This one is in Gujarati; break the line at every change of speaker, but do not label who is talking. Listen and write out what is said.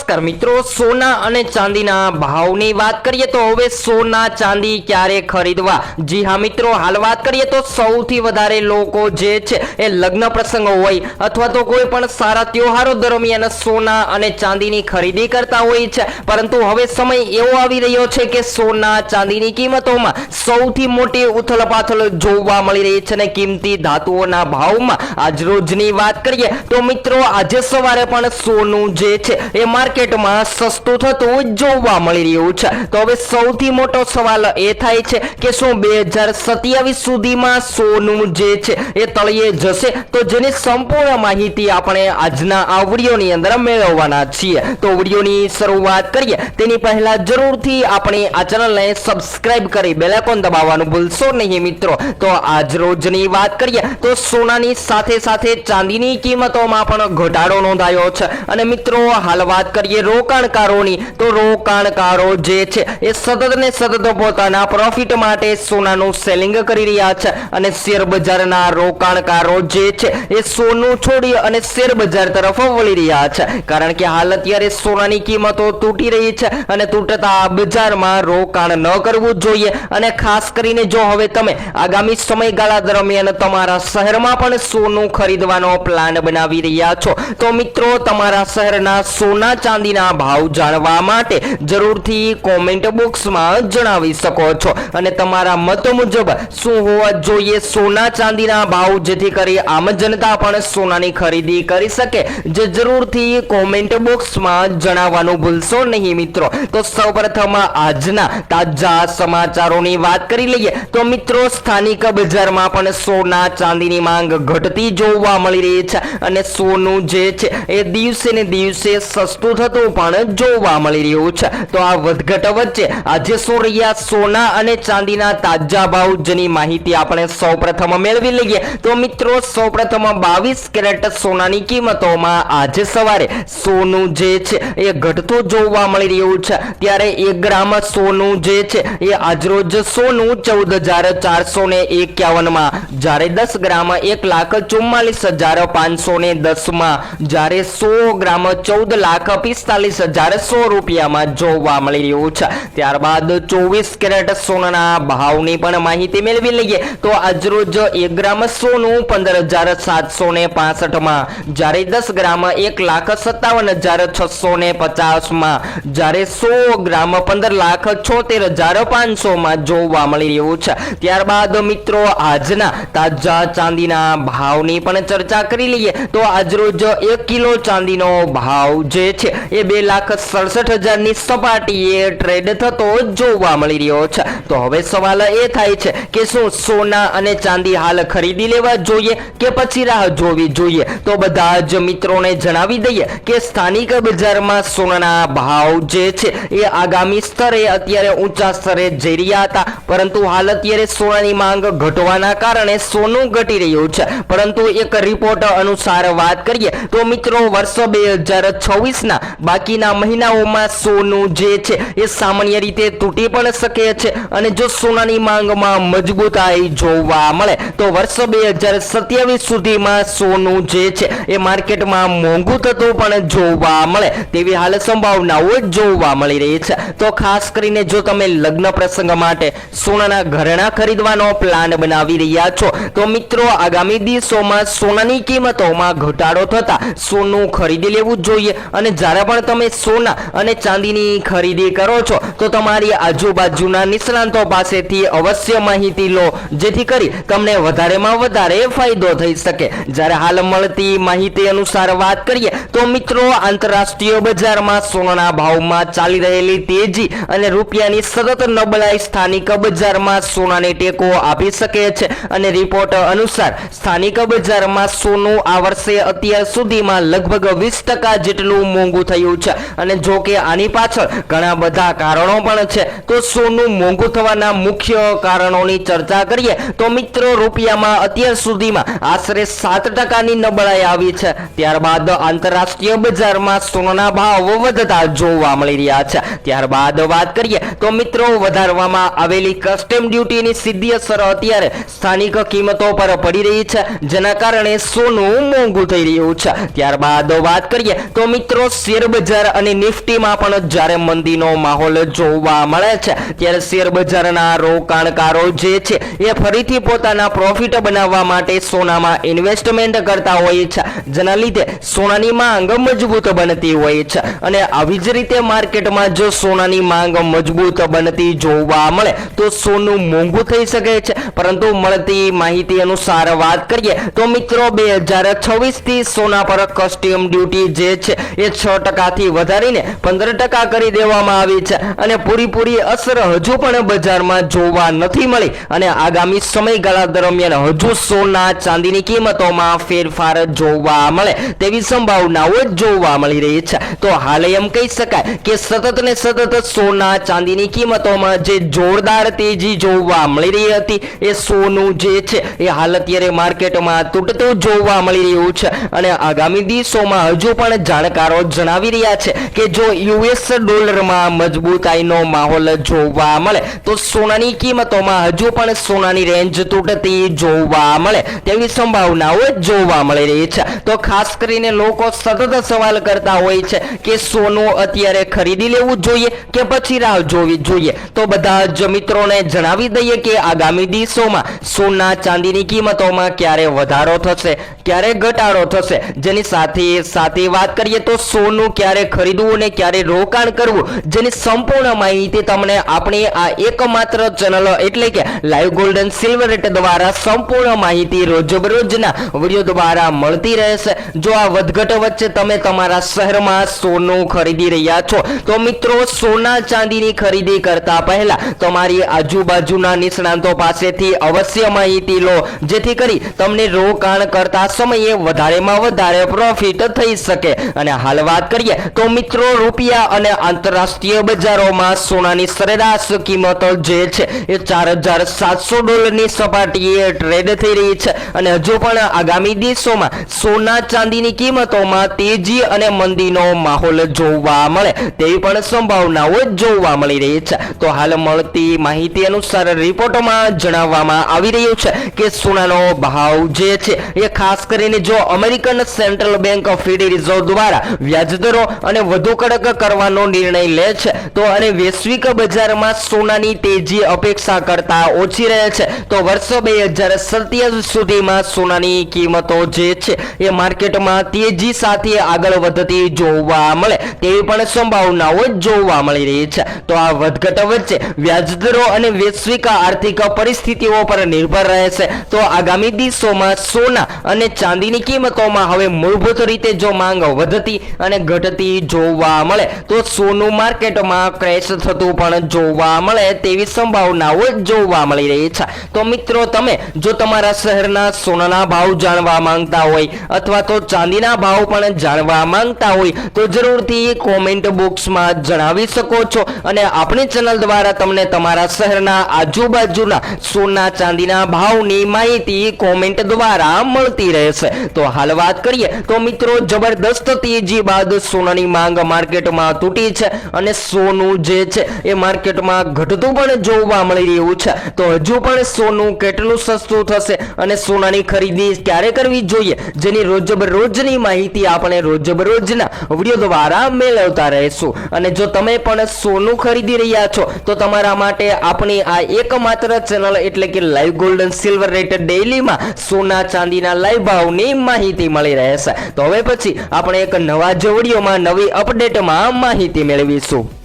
નમસ્કાર મિત્રો, સોના અને ચાંદીના ભાવની વાત કરીએ તો હવે સોના ચાંદી ક્યારે ખરીદવા? જી હા મિત્રો, હાલ વાત કરીએ તો સૌથી વધારે લોકો જે છે એ લગ્ન પ્રસંગો હોય અથવા તો કોઈ પણ સારા તહેવારો દરમિયાન સોના અને ચાંદીની ખરીદી કરતા હોય છે, પરંતુ હવે સમય એવો આવી રહ્યો છે કે સોના ચાંદીની કિંમતોમાં સૌથી મોટી ઉથલપાથલ જોવા મળી રહી છે અને કિંમતી ધાતુઓના ભાવમાં આજ રોજની વાત કરીએ તો મિત્રો આજે સવારે પણ સોનું જે છે એ માર્કેટમાં સસ્તું થતું જોવા મળી રહ્યું છે। તો હવે સૌથી મોટો સવાલ એ થાય છે કે શું 2027 સુધીમાં સોનું જે છે એ તળિયે જશે? તો જેની સંપૂર્ણ માહિતી આપણે આજના આ વિડીયોની અંદર મેળવવાના છીએ। તો વિડીયોની શરૂઆત કરીએ તેની પહેલા જરૂરથી આપણે આ ચેનલને સબસ્ક્રાઇબ કરી બેલ આઇકોન દબાવવાનું ભૂલશો નહીં મિત્રો। તો આજ રોજની વાત કરીએ તો સોનાની સાથે સાથે ચાંદીની કિંમતોમાં પણ ઘટાડો નોંધાયો છે અને મિત્રો હાલ વાત કરીએ રોકાણકારોની તો રોકાણકારો જે છે એ સતત ને સતત પોતાના પ્રોફિટ માટે સોનાનું સેલિંગ કરી રહ્યા છે અને શેર બજારના રોકાણકારો જે છે એ સોનું છોડી અને શેર બજાર તરફ વળી રહ્યા છે, કારણ કે હાલ અત્યારે સોનાની કિંમતો તૂટી રહી છે અને તૂટતા બજારમાં રોકાણ ન કરવું જોઈએ। અને ખાસ કરીને જો હવે તમે આગામી સમયગાળા દરમિયાન તમારા શહેરમાં પણ સોનું ખરીદવાનો પ્લાન બનાવી રહ્યા છો તો મિત્રો તમારા શહેરના સોના ચાંદીના ભાવ જાણવા માટે જરૂરથી કોમેન્ટ બોક્સમાં જણાવી શકો છો અને તમારા મત મુજબ શું હોવા જોઈએ સોના ચાંદીના ભાવ, જેથી કરી આમ જનતા પણ સોનાની ખરીદી કરી શકે, જે જરૂરથી કોમેન્ટ બોક્સમાં જણાવવાનું ભૂલશો નહીં મિત્રો। તો સૌપ્રથમ આજના તાજા સમાચારોની વાત કરી લઈએ તો મિત્રો સ્થાનિક બજારમાં પણ સોના ચાંદીની માંગ ઘટતી જોવા મળી રહી છે અને સોનું જે છે એ દિવસે ને દિવસે સસ્તું થતું પણ જોવા મળી રહ્યું છે। તો આ વધઘટ વચ્ચે આજે શું રહ્યા સોના અને ચાંદીના તાજા ભાવ, જેની માહિતી આપણે સૌપ્રથમ મેળવી લઈએ તો મિત્રો સૌપ્રથમ 22 કેરેટ સોનાની કિંમતોમાં આજે સવારે સોનું જે છે એ ઘટતું જોવા મળી રહ્યું છે, ત્યારે 1 ગ્રામ સોનું જે છે એ આજરોજ સોનું 14,451 માં, જ્યારે 10 ગ્રામ 1,44,510 માં, જ્યારે 100 ગ્રામ 14,45,100 રૂપિયામાં જોવા મળી રહ્યું છે। ત્યારબાદ 24 કેરેટ સોનાના ભાવની પણ માહિતી મેળવી લઈએ તો આજરોજ 1 ગ્રામ સોનું 15,765 માં, જ્યારે 10 ગ્રામ 1,57,650 માં, જ્યારે 100 ગ્રામ 15,76,500 માં જોવા મળી રહ્યું છે। ત્યારબાદ મિત્રો આજના તાજા ચાંદીના ભાવની પણ ચર્ચા કરી લઈએ તો આજરોજ 1 કિલો ચાંદીનો ભાવ જે છે એ 2,67,000 ની સપાટીએ ટ્રેડ થતો જોવા મળી રહ્યો છે। તો હવે સવાલ એ થાય છે કે શું સોના અને ચાંદી હાલ ખરીદી લેવા જોઈએ કે પછી રાહ જોવી જોઈએ? તો બધા જ મિત્રોને જણાવી દઈએ કે સ્થાનિક બજારમાં સોનાના ભાવ જે છે એ આગામી સ્તરે અત્યારે ઊંચા સ્તરે જઈ રહ્યા હતા, પરંતુ હાલ અત્યારે સોનાની માંગ ઘટવાના કારણે સોનું ઘટી રહ્યું છે। પરંતુ એક રિપોર્ટ અનુસાર વાત કરીએ તો મિત્રો વર્ષ 2026ના બાકીના મહિનાઓમાં સોનું જે છે એ સામાન્ય રીતે તૂટી પણ શકે છે અને જો સોનાની માંગમાં મજબૂતાઈ જોવા મળે તો વર્ષ 2027 સુધીમાં સોનું જે છે એ માર્કેટમાં મોંઘું થતું પણ જોવા મળે તેવી હાલ સંભાવનાઓ જોવા મળી રહી છે। તો ખાસ કરીને જો તમે લગ્ન પ્રસંગ માટે સોનાના ઘરેણાં ખરીદવાનો પ્લાન બનાવી રહ્યા છો તો મિત્રો આગામી દિવસોમાં સોનાની કિંમતોમાં ઘટાડો થતા સોનું ખરીદી લેવું જોઈએ અને જ્યારે પણ તમે સોના અને ચાંદીની ખરીદી કરો છો તો તમારી આજુબાજુના નિષ્ણાંતો પાસેથી અવશ્ય માહિતી લો, જેથી કરી તમને વધારેમાં વધારે ફાયદો થઈ શકે। જ્યારે હાલ મળતી માહિતી અનુસાર વાત કરીએ તો મિત્રો આંતરરાષ્ટ્રીય બજારમાં સોનાના ભાવમાં ચાલી રહેલી તેજી અને રૂપિયાની સતત નબળાઈ સ્થાનિક બજારમાં સોનાને ટેકો આપી શકે છે અને રિપોર્ટ અનુસાર સ્થાનિક બજારમાં સોનું આ વર્ષે અત્યાર સુધીમાં લગભગ 20% જેટલું મોંઘું થયું છે અને જો કે આની પાછળ ઘણા બધા કારણો પણ છે। તો સોનું મોંઘું થવાના મુખ્ય કારણોની ચર્ચા કરીએ તો મિત્રો રૂપિયામાં અત્યાર સુધીમાં આશરે 7%ની નબળાઈ આવી છે। ત્યારબાદ આંતરરાષ્ટ્રીય બજારમાં સોનાના ભાવ વધતા જોવા મળી રહ્યા છે। ત્યારબાદ વાત કરીએ તો મિત્રો વધારવામાં આવેલી કસ્ટમ ડ્યુટીની સીધી અસર અત્યારે સ્થાનિક કિંમતો પર પડી રહી છે, જેના કારણે સોનું મોંઘું થઈ રહ્યું છે. ત્યારબાદ વાત કરીએ તો મિત્રો શેર બજાર અને નિફ્ટીમાં પણ જ્યારે મંદીનો માહોલ જોવા મળે છે, ત્યારે શેર બજારના રોકાણકારો જે છે એ ફરીથી પોતાના પ્રોફિટ બનાવવા માટે સોનામાં ઇન્વેસ્ટમેન્ટ કરતા હોય છે, જેના લીધે સોનાની માંગ મજબૂત બનતી હોય છે. અને આવી જ રીતે માર્કેટમાં જો સોનાની માંગ મજબૂત બનતી જોવા મળે તો સોનું મોંઘું થઈ શકે છે. પરંતુ મળતી માહિતી અનુસાર વાત કરીએ તો મિત્રો 2026 થી સોના પર કસ્ટમ ડ્યુટી જે છે એ 6% થી વધારીને 15% કરી દેવામાં આવી છે, અને પૂરી અસર હજુ પણ બજારમાં જોવા નથી મળી, અને આગામી સમયગાળા દરમિયાન હજુ સોના ચાંદીની કિંમતોમાં ફેરફાર જોવા મળે તેવી સંભાવનાઓ જોવા મળી રહી છે. તો હાલ એમ કહી શકાય કે સતત ને સતત સોના ચાંદીની કિંમતોમાં જે જોરદાર તેજી જોવા મળી રહી હતી, એ સોનું જે છે એ હાલ અત્યારે માર્કેટમાં તૂટતું જોવા મળી રહ્યું છે. અને આગામી દિવસોમાં હજુ પણ જાણકારો જણાવી રહ્યા છે કે જો યુએસ ડોલરમાં મજબૂતાઈનો માહોલ જોવા મળે તો સોનાની કિંમતોમાં હજુ પણ સોનાની રેન્જ તૂટતી જોવા મળે તેવી સંભાવનાઓ જોવા મળી રહી છે. તો ખાસ કરીને લોકો સતત સવાલ કરતા હોય છે કે સોનું અત્યારે ખરીદી લેવું જોઈએ કે પછી રાહ જોવી જોઈએ. તો બધા જ મિત્રોને જણાવી દઈએ કે આગામી દિવસોમાં સોના ચાંદીની કિંમતોમાં ક્યારે વધારો થશે, ક્યારે ઘટાડો થશે, જેની સાથે વાત કરીએ તો સોનું ક્યારે ખરીદવું અને ક્યારે રોકાણ કરવું, જેની સંપૂર્ણ માહિતી તમને આપણી આ એકમાત્ર ચેનલ એટલે કે live gold and silver rate દ્વારા સંપૂર્ણ માહિતી રોજબરોજના વિડીયો દ્વારા મળતી રહેશે. જો આ વધઘટ વચ્ચે તમે તમારા શહેરમાં સોનું ખરીદી રહ્યા છો તો મિત્રો સોના ચાંદીની ખરીદી કરતા પહેલા તમારી આજુબાજુના નિષ્ણાંતો પાસેથી અવશ્ય માહિતી લો, જેથી કરી તમને રોકાણ કરતા સમયે વધારેમાં વધારે પ્રોફિટ થઈ શકે. અને હાલ વાત કરીએ તો મિત્રો રૂપિયા અને આંતરરાષ્ટ્રીય બજારોમાં સોનાની સરેરાશ કિંમત જે છે એ $4,700 સપાટીએ ટ્રેડ થઈ રહી છે, અને હજુ પણ આગામી દિવસોમાં સોના ચાંદીની કિંમતોમાં તેજી અને મંદીનો માહોલ જોવા મળે તેવી પણ સંભાવનાઓ જોવા મળી રહી છે. તો હાલ મળતી માહિતી અનુસાર રિપોર્ટમાં જણાવવામાં આવી રહ્યું છે કે સોનાનો ભાવ જે છે એ ખાસ કરીને જો American central bank federal reserve દ્વારા વ્યાજદરો અને વધુ કડક કરવાનો નિર્ણય લે છે તો અને વૈશ્વિક બજારમાં સોનાની તેજી અપેક્ષા કરતા ઓછી રહે છે, તો વર્ષ 2027 સુધીમાં સોનાની કિંમતો જે છે એ માર્કેટમાં તેજી સાથે આગળ વધતી જોવા મળે તેવી પણ સંભાવનાઓ જોવા મળી રહી છે. તો આ વધઘટ વચ્ચે વ્યાજદરો અને વૈશ્વિક આર્થિક પરિસ્થિતિઓ પર નિર્ભર રહેશે. તો આગામી દિવસોમાં સોના અને ચાંદીની કિંમતોમાં હવે મૂળભૂત રીતે જો માંગ વધતી અને ઘટતી જોવા મળે તો સોનું માર્કેટમાં ક્રેશ થતું પણ જોવા મળે તેવી સંભાવનાઓ જોવા મળી રહી છે. તો મિત્રો તમે જો તમારા શહેરના સોનાના ભાવ જાણવા માંગતા હોય અથવા તો ચાંદીના ભાવ પણ જાણવા માંગતા હોય તો જરૂરથી કોમેન્ટ બોક્સમાં જણાવી શકો છો, અને આપણી ચેનલ દ્વારા તમને તમારા શહેરના આજુબાજુના સોના ચાંદીના ભાવની માહિતી કોમેન્ટ દ્વારા મળતી રહેશે. તો હાલ વાત કરીએ તો મિત્રો જબરદસ્ત તેજી બાદ સોનાની માંગ માર્કેટમાં તૂટી છે, અને સોનું જે છે એ માર્કેટમાં ઘટતું પણ જોવા મળી રહ્યું છે. તો હજુ પણ સોનું કેટલું સસ્તું થશે અને સોનાની ખરીદી ક્યારે કરવી જોઈએ, જેની રોજબરોજની માહિતી આપણે રોજબરોજના વિડીયો દ્વારા મેળવતા રહીશું. અને જો તમે પણ સોનું ખરીદી રહ્યા છો તો તમારા માટે આપણી આ એકમાત્ર ચેનલ એટલે કે live gold and silver rate ડેઈલીમાં સોના ચાંદીના લાઈવ ભાવની માહિતી મળી રહેશે. તો હવે પછી આપણે એક નવા જ વિડીયોમાં નવી અપડેટમાં માહિતી મેળવીશું.